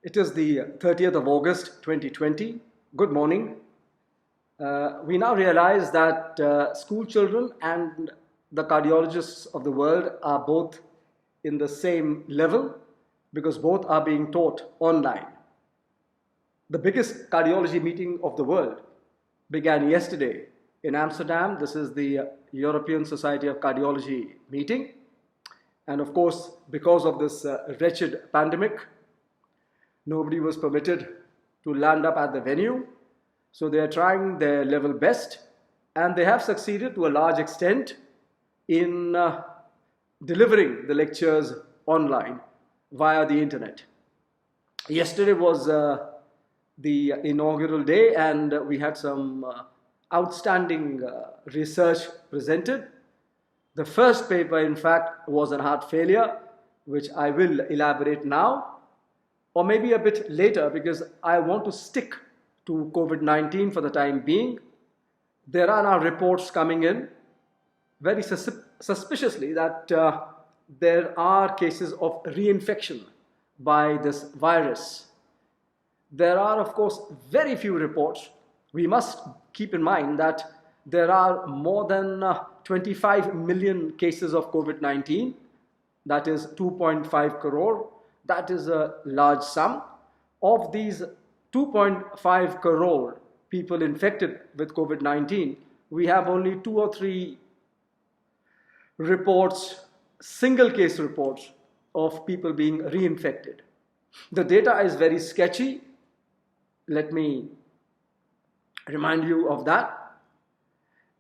It is the 30th of August 2020. Good morning. We now realize that school children and the cardiologists of the world are both in the same level because both are being taught online. The biggest cardiology meeting of the world began yesterday in Amsterdam. This is the European Society of Cardiology meeting. And of course, because of this wretched pandemic, nobody was permitted to land up at the venue. So they are trying their level best, and they have succeeded to a large extent in delivering the lectures online via the internet. Yesterday was the inaugural day, and we had some outstanding research presented. The first paper, in fact, was on heart failure, which I will elaborate now, or maybe a bit later, because I want to stick to COVID-19 for the time being. There are now reports coming in very suspiciously that there are cases of reinfection by this virus. There are, of course, very few reports. We must keep in mind that there are more than 25 million cases of COVID-19. That is 2.5 crore. That is a large sum. Of these 2.5 crore people infected with COVID-19, we have only 2 or 3 reports, single case reports of people being reinfected. The data is very sketchy. Let me remind you of that.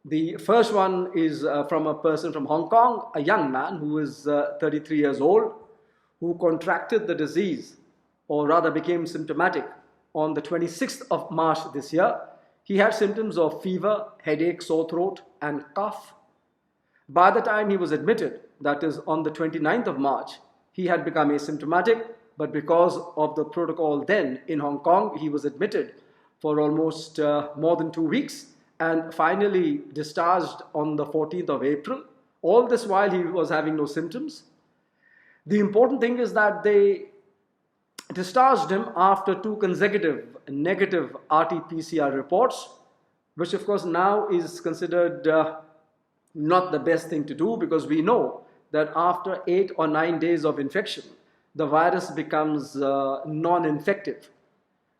The first one is from a person from Hong Kong, a young man who is 33 years old, who contracted the disease, or rather became symptomatic, on the 26th of March this year. He had symptoms of fever, headache, sore throat, and cough. By the time he was admitted, that is on the 29th of March, he had become asymptomatic, but because of the protocol then in Hong Kong, he was admitted for almost more than 2 weeks and finally discharged on the 14th of April. All this while he was having no symptoms. The important thing is that they discharged him after 2 consecutive negative RT-PCR reports, which of course now is considered not the best thing to do, because we know that after 8 or 9 days of infection, the virus becomes non-infective.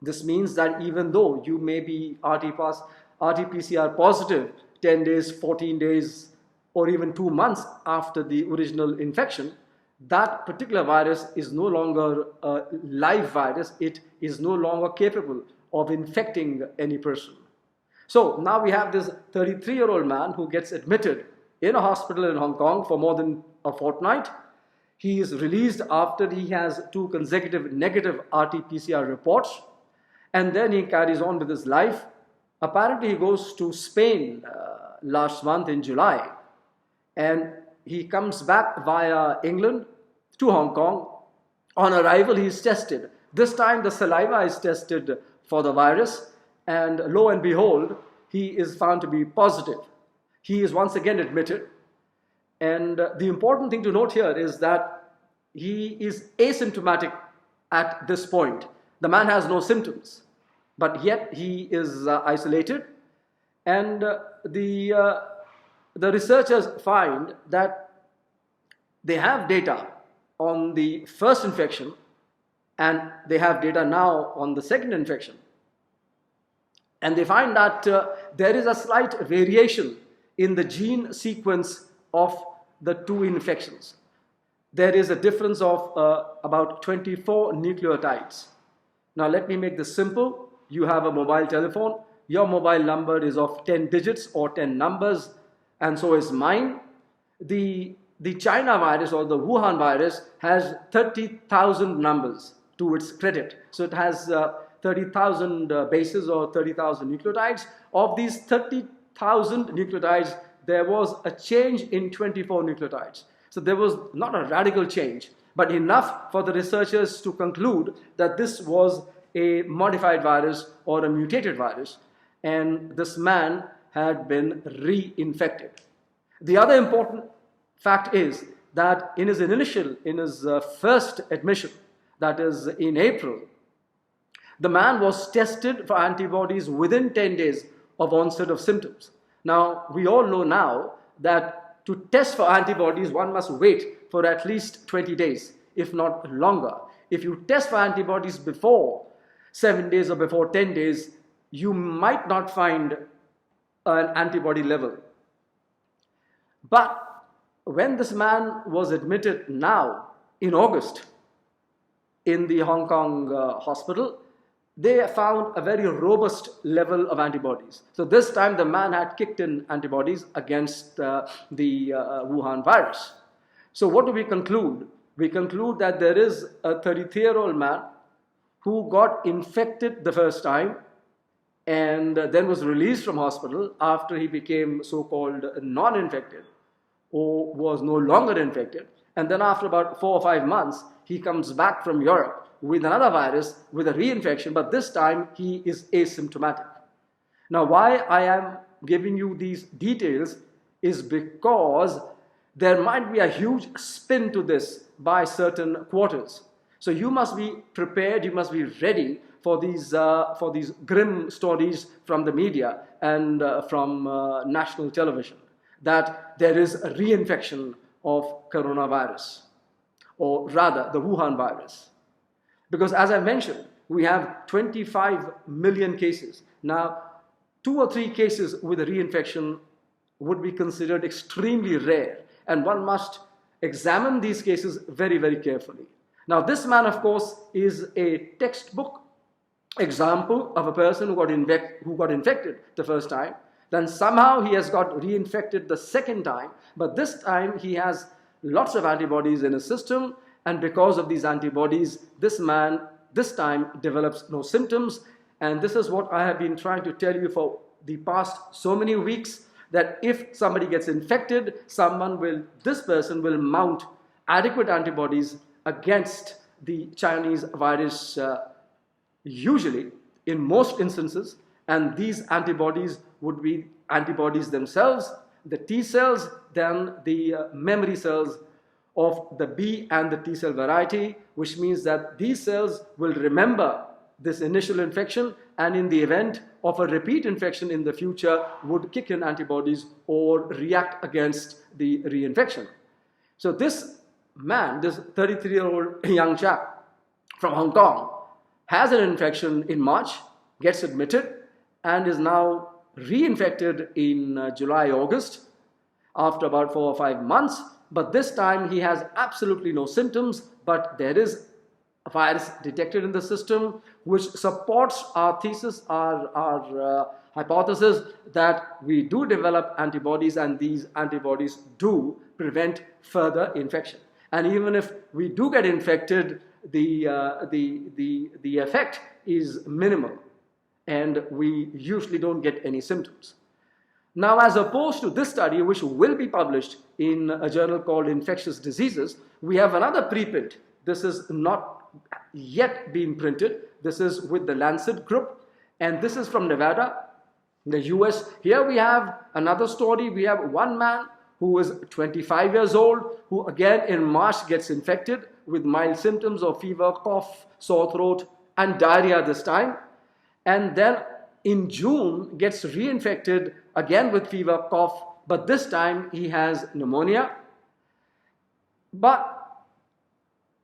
This means that even though you may be RT-PCR positive 10 days, 14 days, or even 2 months after the original infection, that particular virus is no longer a live virus. It is no longer capable of infecting any person. So now we have this 33-year-old man who gets admitted in a hospital in Hong Kong for more than a fortnight. He is released after he has 2 consecutive negative RT-PCR reports, and then he carries on with his life. Apparently he goes to Spain last month in July, and he comes back via England to Hong Kong. On arrival, he is tested. This time the saliva is tested for the virus, and lo and behold, he is found to be positive. He is once again admitted, and the important thing to note here is that he is asymptomatic at this point. The man has no symptoms, but yet he is isolated, and the researchers find that they have data on the first infection, and they have data now on the second infection. And they find that there is a slight variation in the gene sequence of the 2 infections. There is a difference of about 24 nucleotides. Now let me make this simple. You have a mobile telephone. Your mobile number is of 10 digits or 10 numbers, and so is mine. The China virus, or the Wuhan virus, has 30,000 numbers to its credit. So it has 30,000 bases, or 30,000 nucleotides. Of these 30,000 nucleotides, there was a change in 24 nucleotides. So there was not a radical change, but enough for the researchers to conclude that this was a modified virus or a mutated virus, and this man had been reinfected. The other important fact is that in his first admission, that is in April, The man was tested for antibodies within 10 days of onset of symptoms. Now, we all know now that to test for antibodies, one must wait for at least 20 days, if not longer. If you test for antibodies before 7 days or before 10 days, you might not find an antibody level. But when this man was admitted now in August in the Hong Kong hospital, they found a very robust level of antibodies. So this time the man had kicked in antibodies against the Wuhan virus. So what do we conclude? We conclude that there is a 33-year-old man who got infected the first time and then was released from hospital after he became so-called non-infected or was no longer infected. And then after about 4 or 5 months, he comes back from Europe with another virus, with a reinfection, but this time he is asymptomatic. Now, why I am giving you these details is because there might be a huge spin to this by certain quarters. So you must be prepared, you must be ready for these grim stories from the media and from national television, that there is a reinfection of coronavirus, or rather the Wuhan virus. Because as I mentioned, we have 25 million cases. Now, 2 or 3 cases with a reinfection would be considered extremely rare, and one must examine these cases very, very carefully. Now, this man, of course, is a textbook example of a person who got infected the first time. Then somehow he has got reinfected the second time, but this time he has lots of antibodies in his system, and because of these antibodies, this man this time develops no symptoms. And this is what I have been trying to tell you for the past so many weeks, that if somebody gets infected, this person will mount adequate antibodies against the Chinese virus, usually in most instances, and these antibodies would be antibodies themselves, the T cells, then the memory cells of the B and the T cell variety, which means that these cells will remember this initial infection, and in the event of a repeat infection in the future would kick in antibodies or react against the reinfection. So this man, this 33-year-old young chap from Hong Kong, has an infection in March, gets admitted, and is now reinfected in July, August, after about 4 or 5 months. But this time he has absolutely no symptoms, but there is a virus detected in the system, which supports our thesis, our hypothesis that we do develop antibodies, and these antibodies do prevent further infection. And even if we do get infected, the effect is minimal, and we usually don't get any symptoms. Now, as opposed to this study, which will be published in a journal called Infectious Diseases, we have another preprint. This is not yet been printed. This is with the Lancet group, and this is from Nevada, the US. Here we have another story. We have one man who is 25 years old, who again in March gets infected with mild symptoms of fever, cough, sore throat, and diarrhea this time. And then in June gets reinfected again with fever, cough, but this time he has pneumonia. But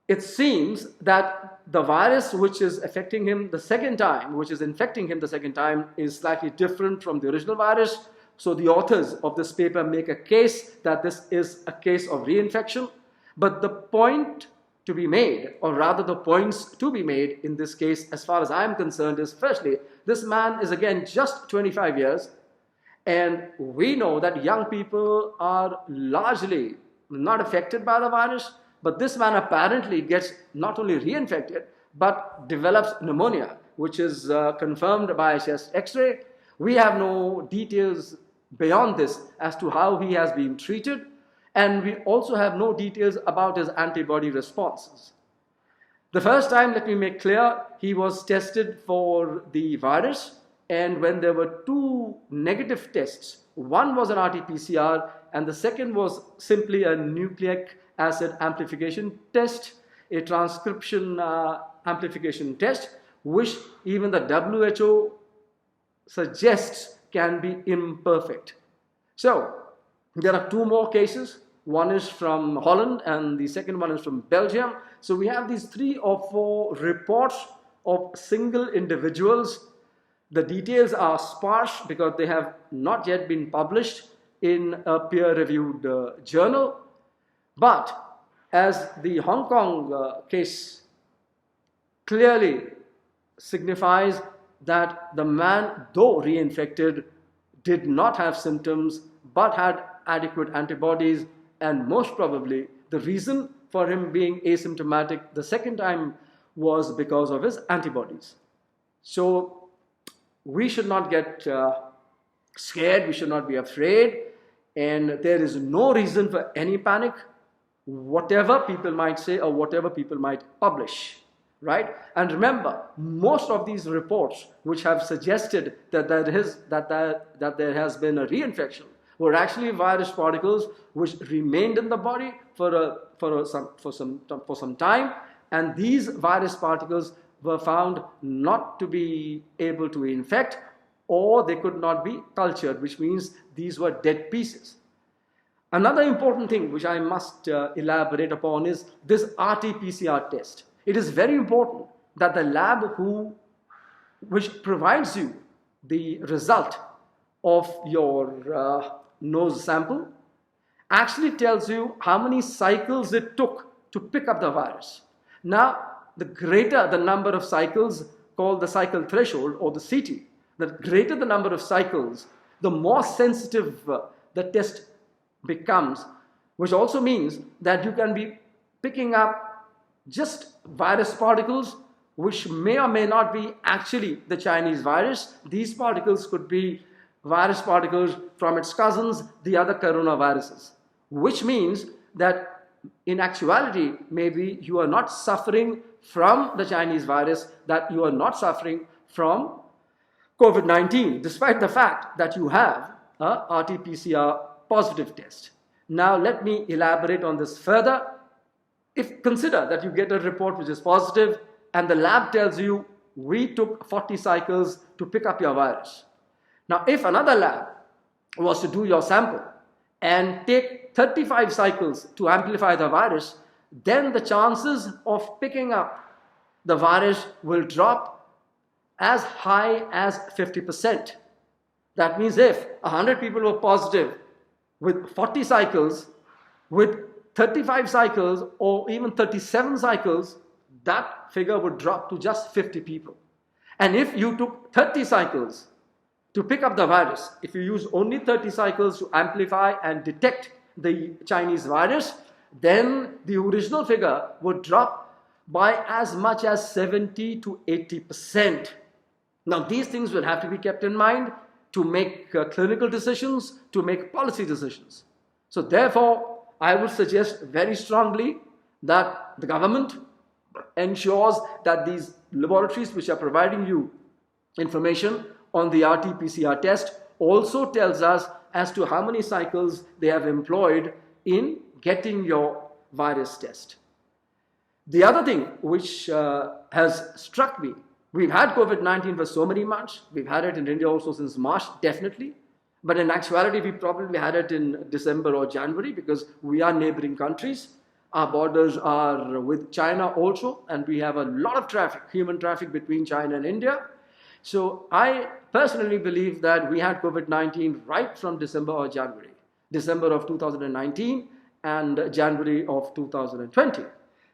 it seems that the virus which is affecting him the second time, which is infecting him the second time, is slightly different from the original virus. So the authors of this paper make a case that this is a case of reinfection. But the point to be made, or rather the points to be made in this case, as far as I'm concerned, is firstly, this man is again just 25 years, and we know that young people are largely not affected by the virus, but this man apparently gets not only reinfected, but develops pneumonia, which is confirmed by a chest x-ray. We have no details beyond this as to how he has been treated, and we also have no details about his antibody responses. The first time, let me make clear, he was tested for the virus, and when there were 2 negative tests, one was an RT-PCR and the second was simply a nucleic acid amplification test, a transcription amplification test, which even the WHO suggests can be imperfect. So there are two more cases. One is from Holland and the second one is from Belgium. So we have these 3 or 4 reports of single individuals. The details are sparse because they have not yet been published in a peer-reviewed journal. But as the Hong Kong case clearly signifies that the man, though reinfected, did not have symptoms but had adequate antibodies, and most probably the reason for him being asymptomatic the second time was because of his antibodies. So we should not get scared, we should not be afraid, and there is no reason for any panic, whatever people might say or whatever people might publish. Right? And remember, most of these reports which have suggested that there has been a reinfection were actually virus particles which remained in the body for some time, and these virus particles were found not to be able to infect, or they could not be cultured, which means these were dead pieces. Another important thing which I must elaborate upon is this RT-PCR test. It is very important that the lab which provides you the result of your nose sample actually tells you how many cycles it took to pick up the virus. Now, the greater the number of cycles, called the cycle threshold or the CT, the greater the number of cycles, the more sensitive the test becomes, which also means that you can be picking up just virus particles which may or may not be actually the Chinese virus. These particles could be virus particles from its cousins, the other coronaviruses, which means that in actuality, maybe you are not suffering from the Chinese virus, that you are not suffering from COVID-19, despite the fact that you have a RT-PCR positive test. Now, let me elaborate on this further. If consider that you get a report which is positive and the lab tells you we took 40 cycles to pick up your virus. Now, if another lab was to do your sample and take 35 cycles to amplify the virus, then the chances of picking up the virus will drop as high as 50%. That means if 100 people were positive with 40 cycles, with 35 cycles or even 37 cycles, that figure would drop to just 50 people. And if you took 30 cycles to pick up the virus, if you use only 30 cycles to amplify and detect the Chinese virus, then the original figure would drop by as much as 70 to 80%. Now, these things will have to be kept in mind to make clinical decisions, to make policy decisions. So therefore, I would suggest very strongly that the government ensures that these laboratories which are providing you information on the RT-PCR test also tells us as to how many cycles they have employed in getting your virus test. The other thing which has struck me, we've had COVID-19 for so many months. We've had it in India also since March, definitely. But in actuality, we probably had it in December or January because we are neighboring countries. Our borders are with China also, and we have a lot of traffic, human traffic between China and India. So I personally believe that we had COVID-19 right from December or January. December of 2019 and January of 2020.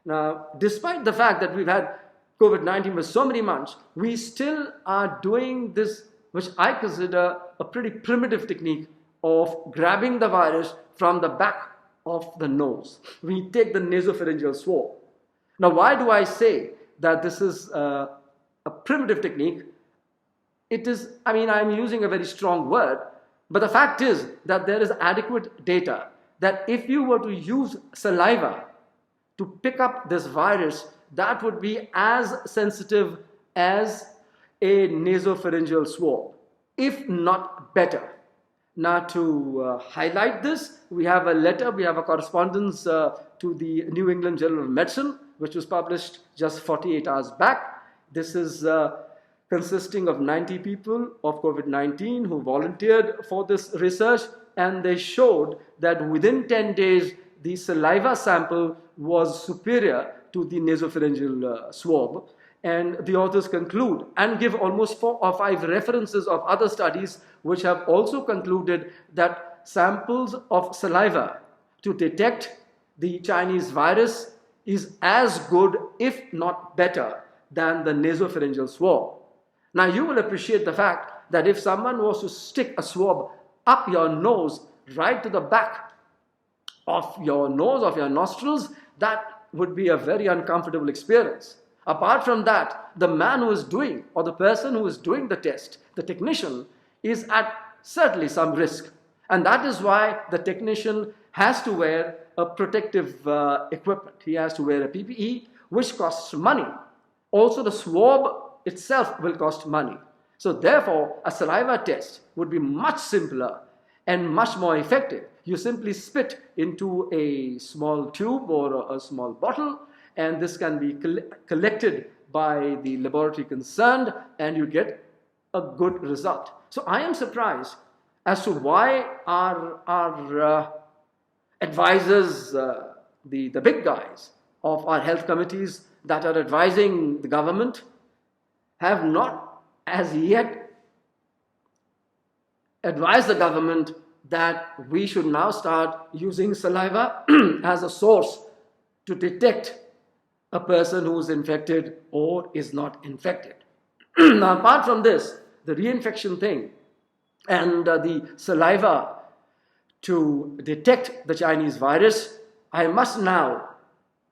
Now, despite the fact that we've had COVID-19 for so many months, we still are doing this, which I consider a pretty primitive technique of grabbing the virus from the back of the nose. We take the nasopharyngeal swab. Now, why do I say that this is a primitive technique? It is, I'm using a very strong word, but the fact is that there is adequate data that if you were to use saliva to pick up this virus, that would be as sensitive as a nasopharyngeal swab, if not better. Now, to highlight this, we have a letter, we have a correspondence to the New England Journal of Medicine, which was published just 48 hours back, This is consisting of 90 people of COVID-19 who volunteered for this research, and they showed that within 10 days, the saliva sample was superior to the nasopharyngeal swab. And the authors conclude and give almost 4 or 5 references of other studies which have also concluded that samples of saliva to detect the Chinese virus is as good, if not better, than the nasopharyngeal swab. Now you will appreciate the fact that if someone was to stick a swab up your nose, right to the back of your nose, of your nostrils, that would be a very uncomfortable experience. Apart from that, the man who is doing, or the person who is doing the test, the technician, is at certainly some risk. And that is why the technician has to wear a protective equipment. He has to wear a PPE, which costs money. Also, the swab itself will cost money. So therefore, a saliva test would be much simpler and much more effective. You simply spit into a small tube or a small bottle, and this can be collected by the laboratory concerned, and you get a good result. So I am surprised as to why our advisors, the big guys of our health committees that are advising the government, have not as yet advised the government that we should now start using saliva as a source to detect a person who is infected or is not infected. Now, apart from this, the reinfection thing and the saliva to detect the Chinese virus, I must now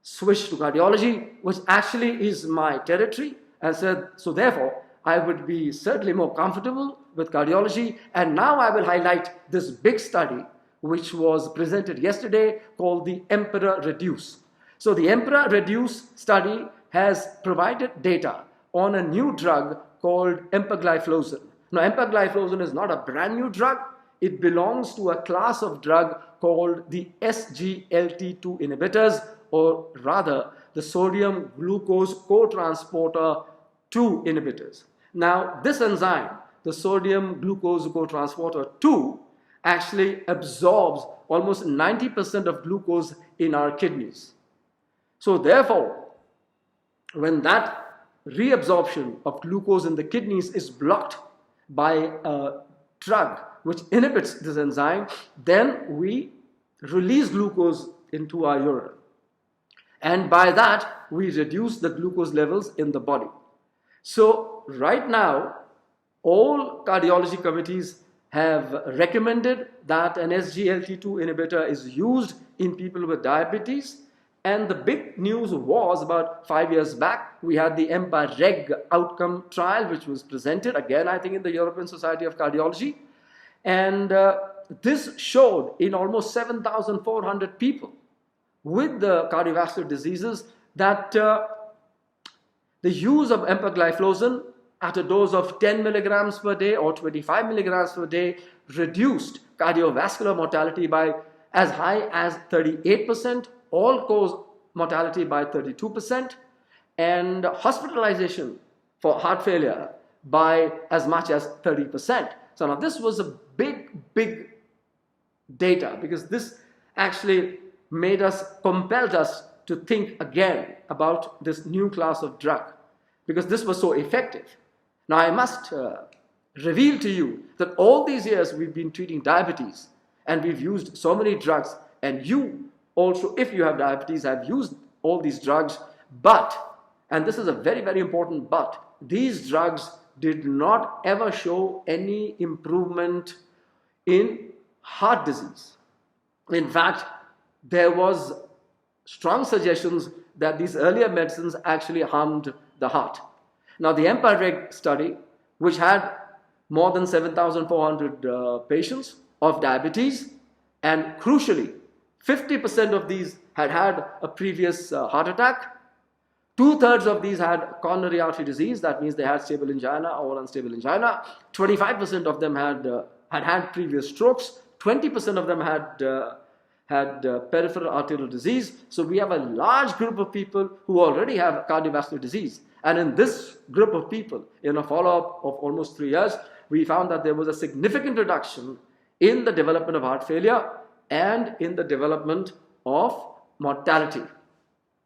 switch to cardiology, which actually is my territory. And so therefore, I would be certainly more comfortable with cardiology. And now I will highlight this big study which was presented yesterday called the EMPA-REG. So the EMPA-REG study has provided data on a new drug called Empaglifl. Now, Empaglifl is not a brand new drug. It belongs to a class of drug called the SGLT2 inhibitors, or rather the sodium glucose cotransporter 2 inhibitors. Now, this enzyme, the sodium glucose cotransporter 2, actually absorbs almost 90% of glucose in our kidneys. So therefore, when that reabsorption of glucose in the kidneys is blocked by a drug which inhibits this enzyme, then we release glucose into our urine. And by that, we reduce the glucose levels in the body. So right now, all cardiology committees have recommended that an SGLT2 inhibitor is used in people with diabetes. And the big news was about 5 years back, we had the EMPA-REG outcome trial, which was presented again, I think, in the European Society of Cardiology. And this showed in almost 7,400 people with the cardiovascular diseases that the use of Empaglifl at a dose of 10 milligrams per day or 25 milligrams per day reduced cardiovascular mortality by as high as 38%, all-cause mortality by 32%, and hospitalization for heart failure by as much as 30%. So now this was a big data, because this actually compelled us to think again about this new class of drug, because this was so effective. Now I must reveal to you that all these years we've been treating diabetes, and we've used so many drugs, and you also, if you have diabetes, have used all these drugs, but, and this is a very important but, these drugs did not ever show any improvement in heart disease. In fact, there was strong suggestions that these earlier medicines actually harmed the heart. Now, the EMPA-REG study, which had more than 7,400 patients of diabetes, and crucially, 50% of these had had a previous heart attack. 2/3 of these had coronary artery disease. That means they had stable angina or unstable angina. 25% of them had previous strokes. 20% of them had peripheral arterial disease. So we have a large group of people who already have cardiovascular disease. And in this group of people, in a follow-up of almost 3 years, we found that there was a significant reduction in the development of heart failure and in the development of mortality.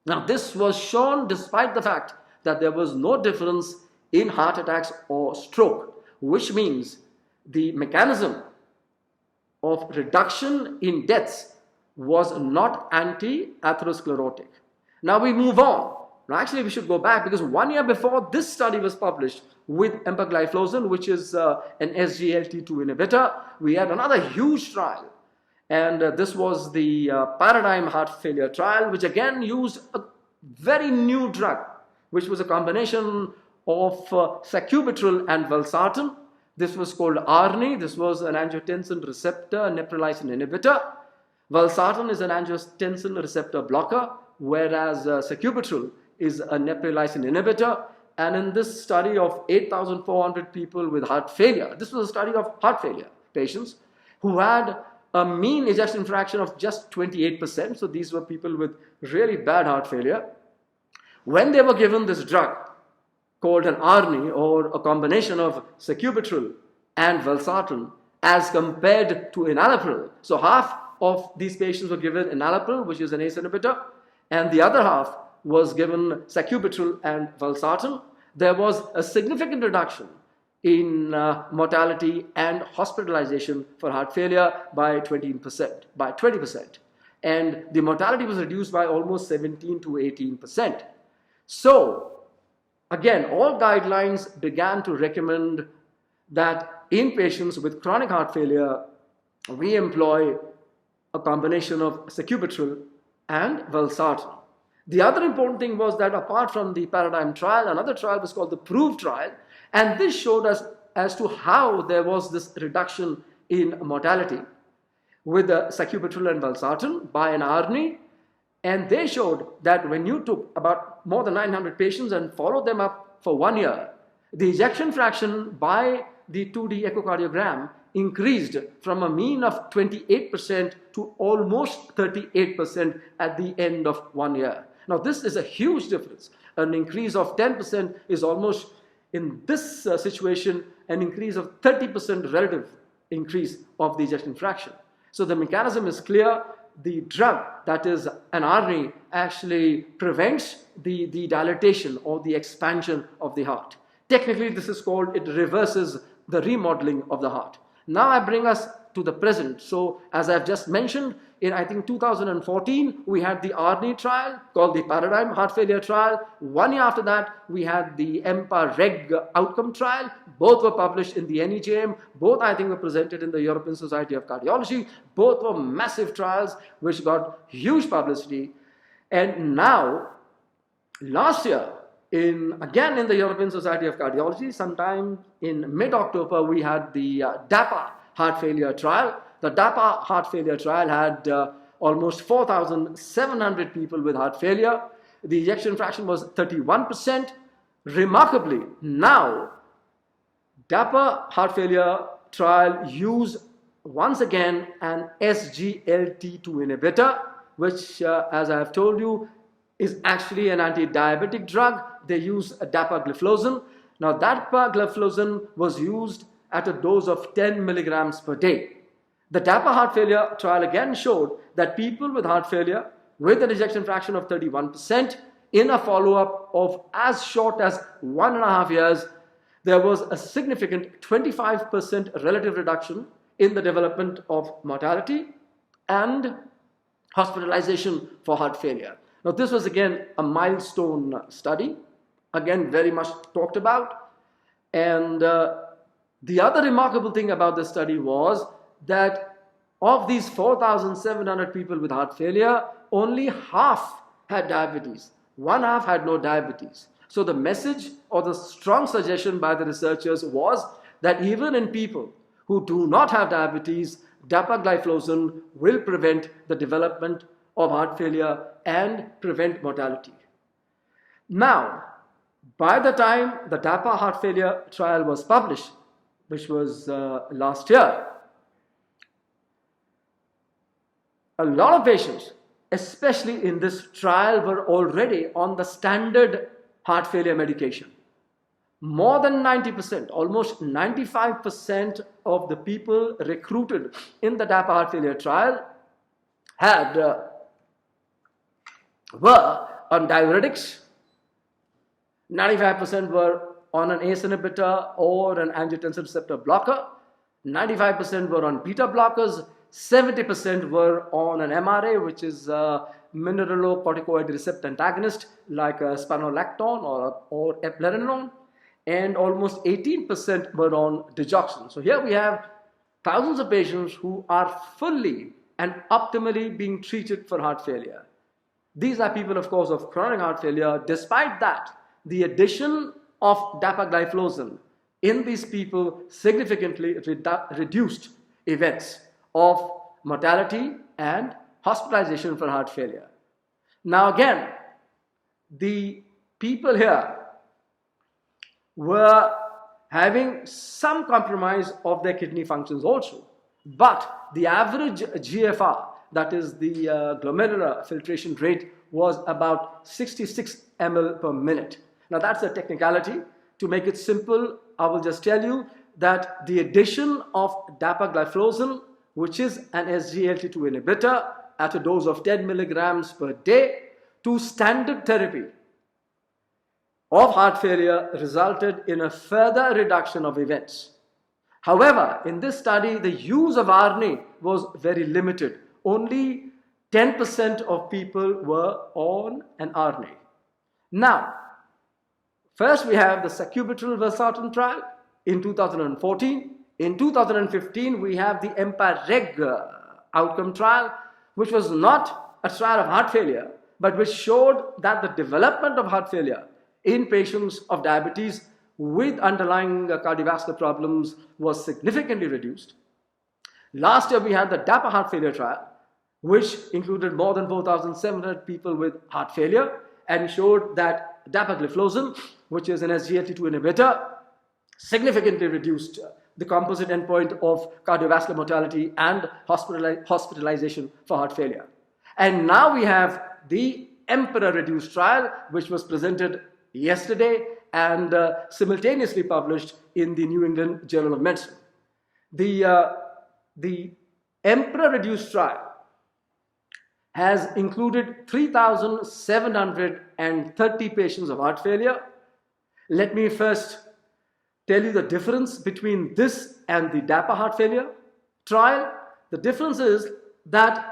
Now, this was shown despite the fact that there was no difference in heart attacks or stroke, which means the mechanism of reduction in deaths was not anti-atherosclerotic. Now we move on. Now actually we should go back, because 1 year before this study was published with Empagliflozin, which is an SGLT2 inhibitor, we had another huge trial. And this was the Paradigm Heart Failure trial, which again used a very new drug, which was a combination of sacubitril and valsartan. This was called ARNI. This was an angiotensin receptor neprilysin inhibitor. Valsartan is an angiotensin receptor blocker, whereas sacubitril is a neprilysin inhibitor. And in this study of 8,400 people with heart failure, this was a study of heart failure patients who had a mean ejection fraction of just 28%. So these were people with really bad heart failure. When they were given this drug called an ARNI, or a combination of sacubitril and valsartan, as compared to enalapril, so half of these patients were given enalapril, which is an ACE inhibitor, and the other half was given sacubitril and valsartan, there was a significant reduction in mortality and hospitalization for heart failure by 20%. And the mortality was reduced by almost 17 to 18%. So, again, all guidelines began to recommend that in patients with chronic heart failure, we employ a combination of sacubitril and valsartan. The other important thing was that apart from the Paradigm trial, another trial was called the PROVE trial, and this showed us as to how there was this reduction in mortality with the sacubitril and valsartan by an ARNI. And they showed that when you took about more than 900 patients and followed them up for 1 year, the ejection fraction by the 2D echocardiogram increased from a mean of 28% to almost 38% at the end of 1 year. Now this is a huge difference. An increase of 10% is almost, in this situation, an increase of 30% relative increase of the ejection fraction. So the mechanism is clear. The drug, that is an ARNI, actually prevents the dilatation or the expansion of the heart. Technically, this is called, it reverses the remodeling of the heart. Now I bring us to the present. So as I've just mentioned, in I think 2014, we had the ARNI trial called the Paradigm Heart Failure trial. 1 year after that, we had the EMPA-REG outcome trial. Both were published in the NEJM. Both, I think, were presented in the European Society of Cardiology. Both were massive trials which got huge publicity. And now, last year, again in the European Society of Cardiology, sometime in mid-October, we had the Dapa heart failure trial. The Dapa heart failure trial had almost 4,700 people with heart failure. The ejection fraction was 31%. Remarkably, now, Dapa heart failure trial used once again an SGLT2 inhibitor, which, as I have told you, is actually an anti-diabetic drug. They use Dapa-Gliflozin. Now, Dapa-Gliflozin was used at a dose of 10 milligrams per day. The Dapa heart failure trial again showed that people with heart failure with an ejection fraction of 31% in a follow-up of as short as 1.5 years, there was a significant 25% relative reduction in the development of mortality and hospitalization for heart failure. Now, this was again a milestone study, again very much talked about. And the other remarkable thing about this study was that of these 4,700 people with heart failure, only half had diabetes. One half had no diabetes. So the message or the strong suggestion by the researchers was that even in people who do not have diabetes, Dapa-Gliflozin will prevent the development of heart failure and prevent mortality. Now, by the time the Dapa heart failure trial was published, which was last year, A lot of patients, especially in this trial, were already on the standard heart failure medication. More than 90%, almost 95% of the people recruited in the Dapa heart failure trial were on diuretics. 95% were on an ACE inhibitor or an angiotensin receptor blocker. 95% were on beta blockers. 70% were on an MRA, which is a mineralocorticoid receptor antagonist like spironolactone or eplerenone. And almost 18% were on digoxin. So here we have thousands of patients who are fully and optimally being treated for heart failure. These are people, of course, of chronic heart failure. Despite that, the addition of Dapagliflozin in these people significantly reduced events of mortality and hospitalization for heart failure. Now again, the people here were having some compromise of their kidney functions also, but the average GFR, that is the glomerular filtration rate, was about 66 ml per minute. Now that's a technicality. To make it simple, I will just tell you that the addition of Dapagliflozin, which is an SGLT2 inhibitor at a dose of 10 milligrams per day, to standard therapy of heart failure resulted in a further reduction of events. However, in this study, the use of RNA was very limited. Only 10% of people were on an RNA. Now, first we have the sacubitril/valsartan trial in 2014. In 2015, we have the EMPA-REG outcome trial, which was not a trial of heart failure, but which showed that the development of heart failure in patients of diabetes with underlying cardiovascular problems was significantly reduced. Last year, we had the Dapa heart failure trial, which included more than 4,700 people with heart failure and showed that Dapagliflozin, which is an SGLT2 inhibitor, significantly reduced the composite endpoint of cardiovascular mortality and hospitalization for heart failure. And now we have the EMPA-REG trial, which was presented yesterday and simultaneously published in the New England Journal of Medicine. The EMPA-REG trial has included 3,730 patients of heart failure. Let me first tell you the difference between this and the Dapa heart failure trial. The difference is that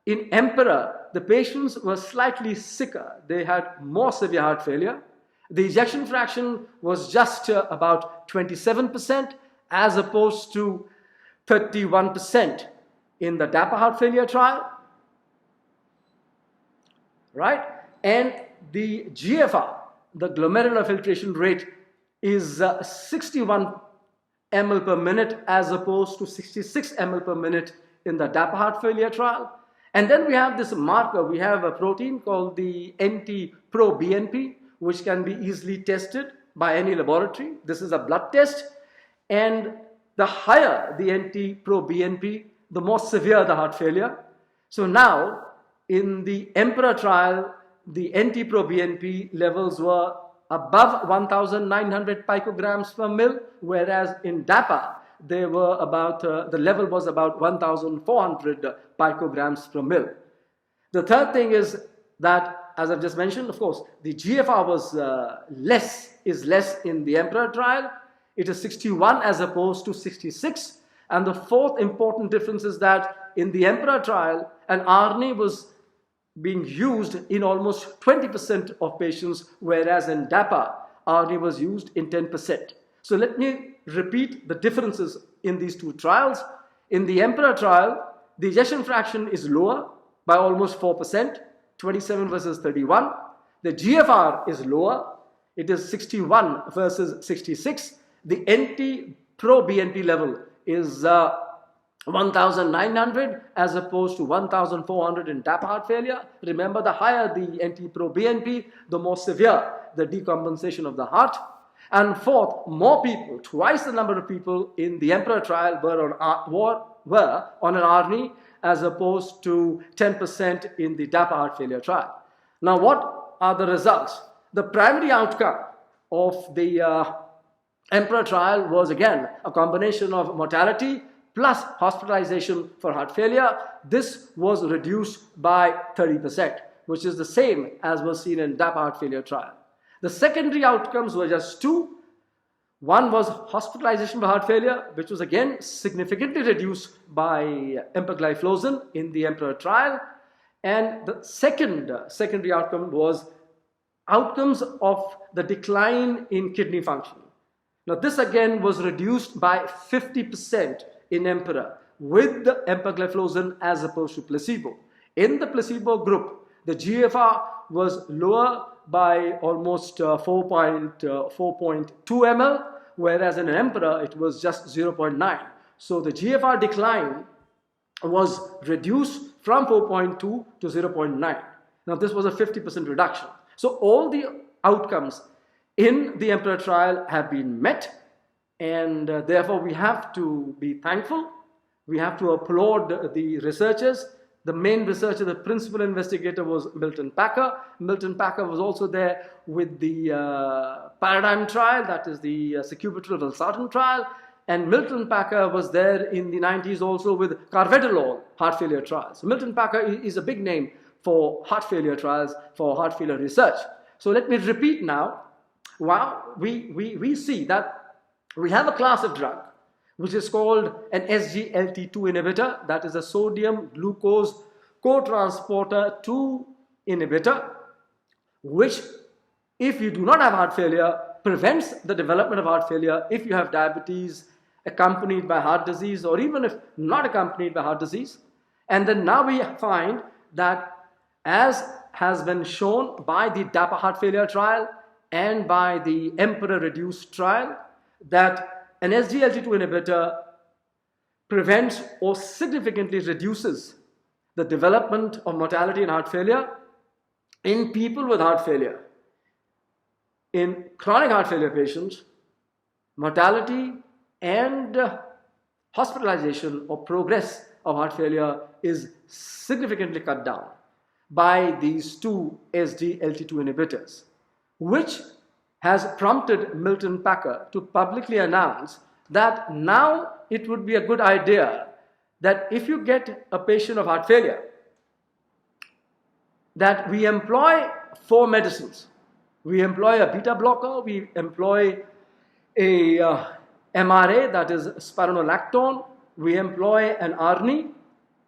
in EMPA, the patients were slightly sicker. They had more severe heart failure. The ejection fraction was just about 27% as opposed to 31% in the Dapa heart failure trial. Right? And the GFR, the glomerular filtration rate, is 61 ml per minute as opposed to 66 ml per minute in the Dapa heart failure trial. And then we have this marker. We have a protein called the NT-proBNP, which can be easily tested by any laboratory. This is a blood test. And the higher the NT-proBNP, the more severe the heart failure. So now, in the EMPA trial, the NT-proBNP levels were above 1,900 picograms per mil, whereas in Dapa, they were about, the level was about 1,400 picograms per mil. The third thing is that, as I've just mentioned, of course, the GFR was less in the EMPA trial. It is 61 as opposed to 66. And the fourth important difference is that in the EMPA trial, an RNA was being used in almost 20% of patients, whereas in Dapa, RNA was used in 10%. So let me repeat the differences in these two trials. In the EMPA trial, the ejection fraction is lower by almost 4%, 27 versus 31. The GFR is lower. It is 61 versus 66. The NT-proBNP level is 1,900 as opposed to 1,400 in Dapa heart failure. Remember, the higher the NT-proBNP, the more severe the decompensation of the heart. And fourth, more people, twice the number of people in the EMPA trial were on an RNA as opposed to 10% in the Dapa heart failure trial. Now, what are the results? The primary outcome of the EMPA-REG trial was again a combination of mortality plus hospitalization for heart failure. This was reduced by 30%, which is the same as was seen in Dapa heart failure trial. The secondary outcomes were just two. One was hospitalization for heart failure, which was again significantly reduced by Empaglifl in the EMPA-REG trial. And the secondary outcome was outcomes of the decline in kidney function. Now, this again was reduced by 50% in EMPA-REG with the Empaglifl as opposed to placebo. In the placebo group, the GFR was lower by almost 4.2 ml, whereas in EMPA-REG it was just 0.9. So the GFR decline was reduced from 4.2 to 0.9. Now, this was a 50% reduction. So all the outcomes in the EMPA-REG trial have been met, and therefore we have to be thankful. We have to applaud the researchers. The main researcher, the principal investigator, was Milton Packer. Milton Packer was also there with the paradigm trial, that is the sacubitril/valsartan trial. And Milton Packer was there in the 90s also with carvedilol heart failure trials. So Milton Packer is a big name for heart failure trials, for heart failure research. So let me repeat now. Wow, we see that we have a class of drug which is called an SGLT2 inhibitor, that is a sodium glucose cotransporter 2 inhibitor, which, if you do not have heart failure, prevents the development of heart failure if you have diabetes accompanied by heart disease, or even if not accompanied by heart disease. And then now we find that, as has been shown by the Dapa heart failure trial and by the EMPA-REG reduced trial, that an SGLT2 inhibitor prevents or significantly reduces the development of mortality and heart failure in people with heart failure. In chronic heart failure patients, mortality and hospitalization or progress of heart failure is significantly cut down by these two SGLT2 inhibitors, which has prompted Milton Packer to publicly announce that now it would be a good idea that if you get a patient of heart failure, that we employ 4 medicines. We employ a beta blocker, we employ a MRA, that is spironolactone, we employ an ARNI,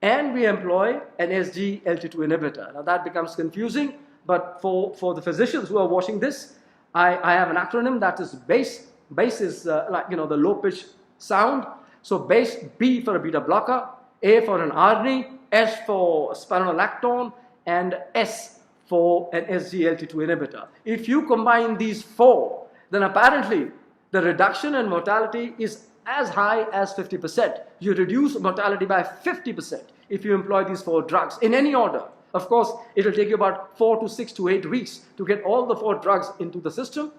and we employ an SGLT2 inhibitor. Now that becomes confusing, but for the physicians who are watching this, I have an acronym that is BASE. BASE is like, the low pitch sound. So BASE, B for a beta blocker, A for an ARNI, S for spironolactone, and S for an SGLT2 inhibitor. If you combine these 4, then apparently the reduction in mortality is as high as 50%. You reduce mortality by 50% if you employ these 4 drugs in any order. Of course, it will take you about 4 to 6 to 8 weeks to get all the 4 drugs into the system.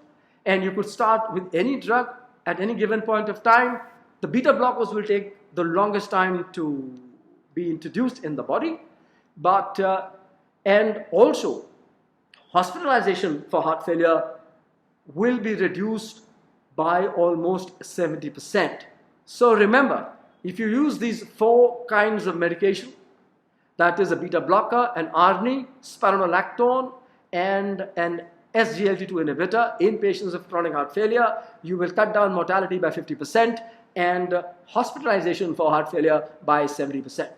And you could start with any drug at any given point of time. The beta blockers will take the longest time to be introduced in the body. But, and also, hospitalization for heart failure will be reduced by almost 70%. So remember, if you use these 4 kinds of medication, that is a beta blocker, an ARNI, spironolactone, and an SGLT2 inhibitor in patients with chronic heart failure, you will cut down mortality by 50% and hospitalization for heart failure by 70%.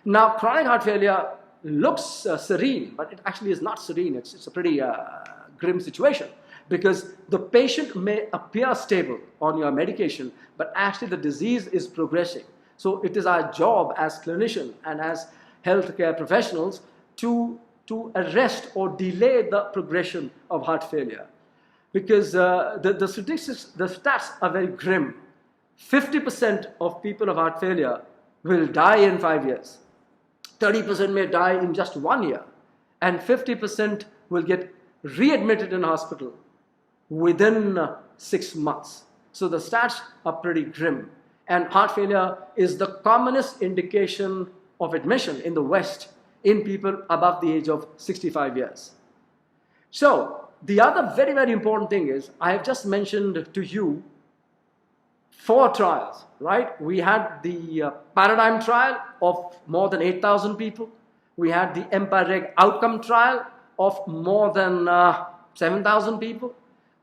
Now, chronic heart failure looks serene, but it actually is not serene. It's a pretty grim situation, because the patient may appear stable on your medication, but actually the disease is progressing. So it is our job as clinicians and as healthcare professionals to arrest or delay the progression of heart failure, because the statistics, the stats are very grim. 50% of people of heart failure will die in 5 years. 30% may die in just 1 year, and 50% will get readmitted in hospital within 6 months. So the stats are pretty grim, and heart failure is the commonest indication of admission in the West in people above the age of 65 years. So the other very, very important thing is, I have just mentioned to you 4 trials, right? We had the paradigm trial of more than 8,000 people. We had the EMPA-REG outcome trial of more than 7,000 people.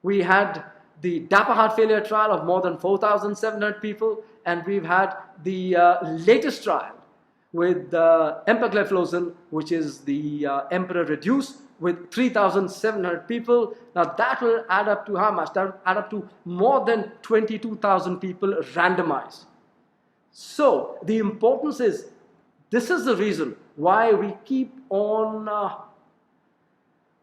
We had the Dapa heart failure trial of more than 4,700 people. And we've had the latest trial with Empaglifl, which is the EMPA-REG with 3,700 people. Now that will add up to how much? That will add up to more than 22,000 people randomized. So the importance is, this is the reason why we keep on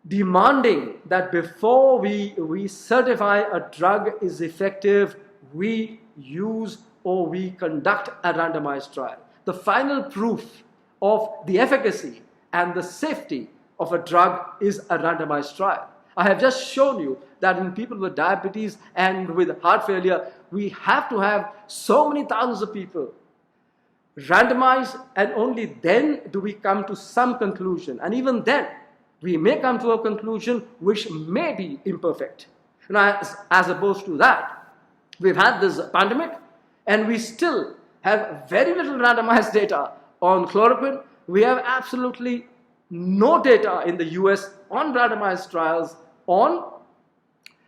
demanding that before we certify a drug is effective, we use or we conduct a randomized trial. The final proof of the efficacy and the safety of a drug is a randomized trial. I have just shown you that in people with diabetes and with heart failure, we have to have so many thousands of people randomized, and only then do we come to some conclusion. And even then, we may come to a conclusion which may be imperfect. Now, as opposed to that, we've had this pandemic, and we still have very little randomized data on chloroquine. We have absolutely no data in the US on randomized trials on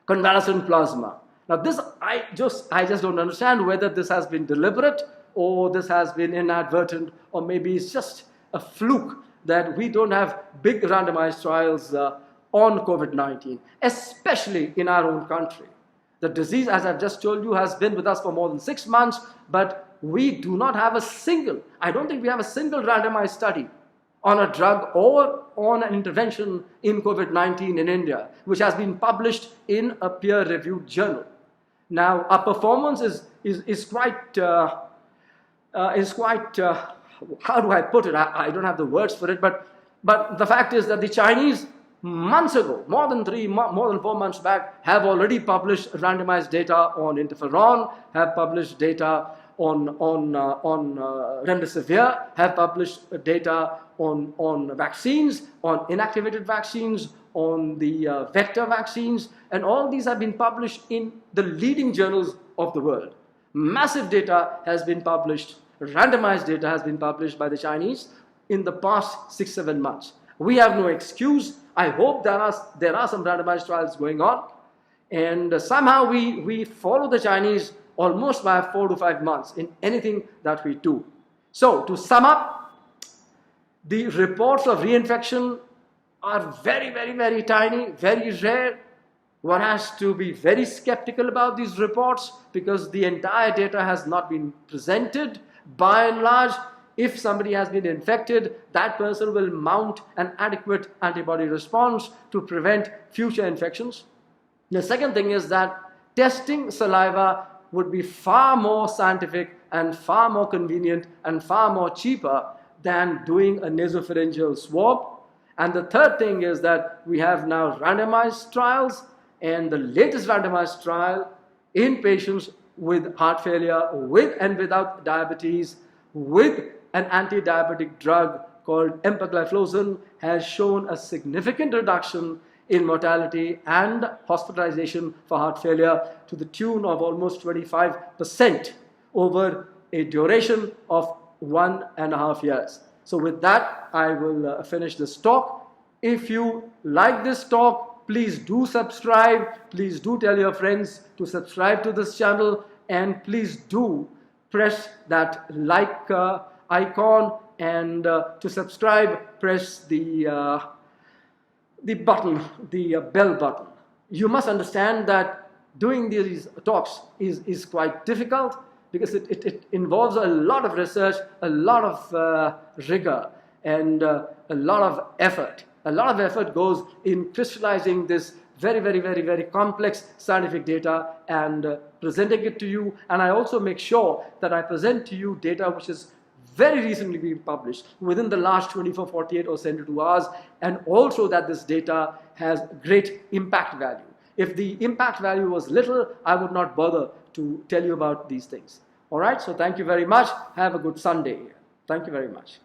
convalescent plasma. Now this, I just don't understand whether this has been deliberate or this has been inadvertent, or maybe it's just a fluke that we don't have big randomized trials on COVID-19, especially in our own country. The disease, as I've just told you, has been with us for more than 6 months, but we do not have a single, I don't think we have a single randomized study on a drug or on an intervention in COVID-19 in India, which has been published in a peer-reviewed journal. Now, our performance is quite, how do I put it? I don't have the words for it, but the fact is that the Chinese, months ago, more than 4 months back, have already published randomized data on interferon, have published data on remdesivir, have published data on vaccines, on inactivated vaccines, on the vector vaccines, and all these have been published in the leading journals of the world. Massive data has been published, randomized data has been published by the Chinese in the past 6-7 months. We have no excuse. I hope there are some randomized trials going on, and somehow we follow the Chinese almost by 4 to 5 months in anything that we do. So to sum up, the reports of reinfection are very, very, very tiny, very rare. One has to be very skeptical about these reports because the entire data has not been presented. By and large, if somebody has been infected, that person will mount an adequate antibody response to prevent future infections. The second thing is that testing saliva would be far more scientific and far more convenient and far more cheaper than doing a nasopharyngeal swab. And the third thing is that we have now randomized trials, and the latest randomized trial in patients with heart failure, with and without diabetes, with an anti-diabetic drug called Empaglifl has shown a significant reduction in mortality and hospitalization for heart failure to the tune of almost 25% over a duration of 1.5 years. So with that, I will finish this talk. If you like this talk, please do subscribe. Please do tell your friends to subscribe to this channel, and please do press that like icon, and to subscribe, press the button, the bell button. You must understand that doing these talks is quite difficult because it involves a lot of research, a lot of rigor, and a lot of effort. A lot of effort goes in crystallizing this very, very, very, very complex scientific data and presenting it to you. And I also make sure that I present to you data which is very recently been published within the last 24, 48 or 72 hours, and also that this data has great impact value. If the impact value was little, I would not bother to tell you about these things. All right, so thank you very much. Have a good Sunday. Thank you very much.